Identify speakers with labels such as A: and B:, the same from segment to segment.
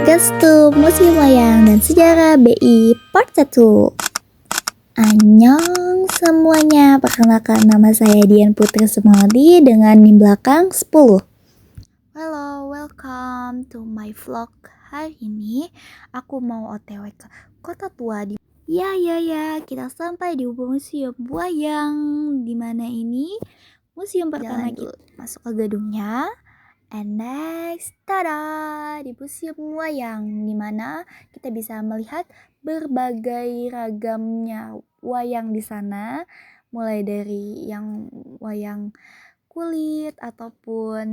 A: Gestu Museum Wayang dan Sejarah BI Part 1. Annyeong semuanya, perkenalkan nama saya Dian Putri Sumawati dengan NIM belakang 10. Halo, welcome to my vlog. Hari ini aku mau OTW ke Kota Tua di kita sampai di Museum Wayang. Di mana ini? Museum pertama kita masuk ke gedungnya. And next, tada, di Museum Wayang, di mana kita bisa melihat berbagai ragamnya wayang di sana, mulai dari yang wayang kulit ataupun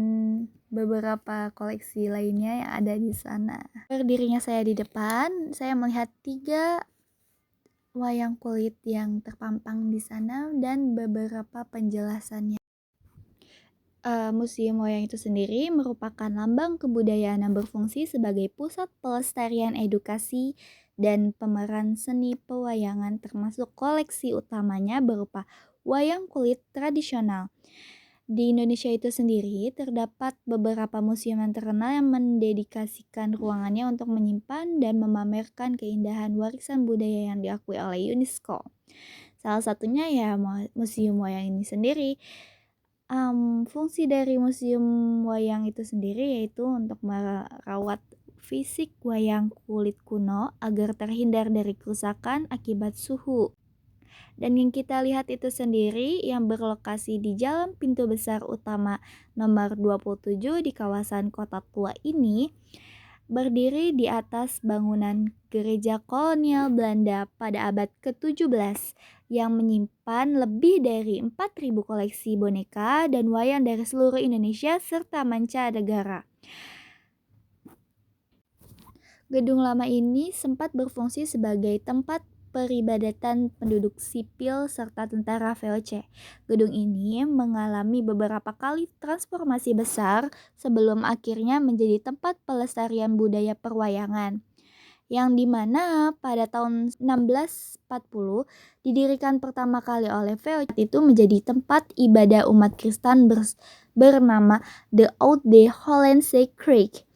A: beberapa koleksi lainnya yang ada di sana. Berdirinya saya di depan, saya melihat 3 wayang kulit yang terpampang di sana dan beberapa penjelasannya. Museum Wayang itu sendiri merupakan lambang kebudayaan yang berfungsi sebagai pusat pelestarian edukasi dan pemeran seni pewayangan, termasuk koleksi utamanya berupa wayang kulit tradisional. Di Indonesia itu sendiri terdapat beberapa museum yang terkenal yang mendedikasikan ruangannya untuk menyimpan dan memamerkan keindahan warisan budaya yang diakui oleh UNESCO. Salah satunya ya Museum Wayang ini sendiri. Fungsi dari Museum Wayang itu sendiri yaitu untuk merawat fisik wayang kulit kuno agar terhindar dari kerusakan akibat suhu. Dan yang kita lihat itu sendiri yang berlokasi di Jalan Pintu Besar Utama nomor 27 di kawasan Kota Tua ini berdiri di atas bangunan gereja kolonial Belanda pada abad ke-17 yang menyimpan lebih dari 4.000 koleksi boneka dan wayang dari seluruh Indonesia serta mancanegara. Gedung lama ini sempat berfungsi sebagai tempat peribadatan penduduk sipil serta tentara VOC. Gedung ini mengalami beberapa kali transformasi besar sebelum akhirnya menjadi tempat pelestarian budaya perwayangan. Yang dimana pada tahun 1640 didirikan pertama kali oleh VOC itu menjadi tempat ibadah umat Kristen bernama The Oude Hollandse Kerk.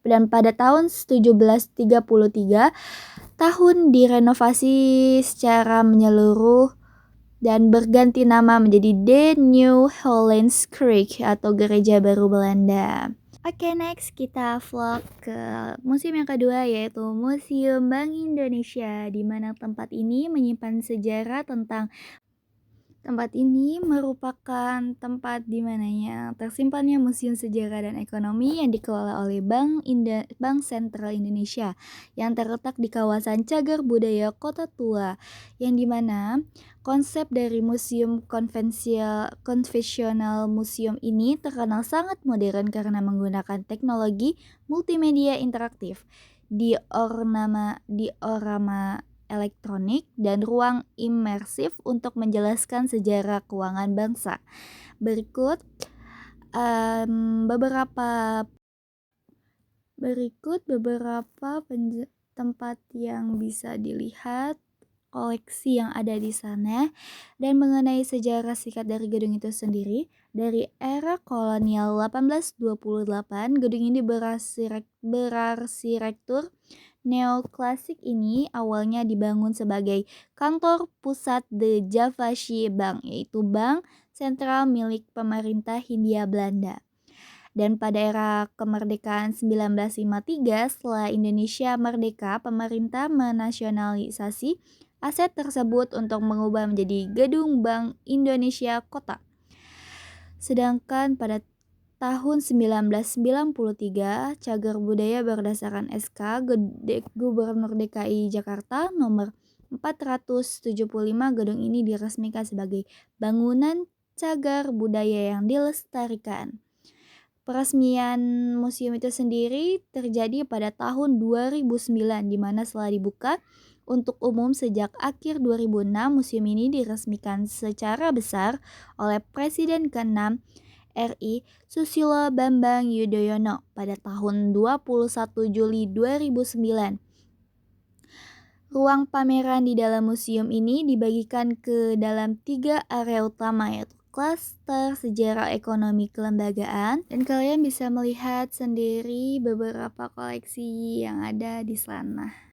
A: Dan pada tahun 1733 tahun direnovasi secara menyeluruh dan berganti nama menjadi The New Hollands Kerk atau Gereja Baru Belanda. Oke, next kita vlog ke museum yang kedua yaitu Museum Bank Indonesia, di mana tempat ini menyimpan sejarah tentang tempat ini merupakan tempat di mananya tersimpannya Museum Sejarah dan Ekonomi yang dikelola oleh Bank Sentral Indonesia yang terletak di kawasan Cagar Budaya Kota Tua, yang dimana konsep dari museum konvensional museum ini terkenal sangat modern karena menggunakan teknologi multimedia interaktif, diorama elektronik, dan ruang imersif untuk menjelaskan sejarah keuangan bangsa. Berikut beberapa tempat yang bisa dilihat, koleksi yang ada di sana, dan mengenai sejarah singkat dari gedung itu sendiri. Dari era kolonial 1828, gedung ini berarsitektur neoklasik ini awalnya dibangun sebagai kantor pusat The Javasche Bank, yaitu bank sentral milik pemerintah Hindia Belanda. Dan pada era kemerdekaan 1953, setelah Indonesia merdeka, pemerintah menasionalisasi aset tersebut untuk mengubah menjadi Gedung Bank Indonesia Kota. Sedangkan pada tahun 1993, Cagar Budaya berdasarkan SK Gubernur DKI Jakarta nomor 475, gedung ini diresmikan sebagai bangunan cagar budaya yang dilestarikan. Peresmian museum itu sendiri terjadi pada tahun 2009, di mana setelah dibuka untuk umum sejak akhir 2006, museum ini diresmikan secara besar oleh Presiden ke-6 RI Susilo Bambang Yudhoyono pada tahun 21 Juli 2009. Ruang pameran di dalam museum ini dibagikan ke dalam 3 area utama, yaitu klaster sejarah ekonomi kelembagaan, dan kalian bisa melihat sendiri beberapa koleksi yang ada di sana.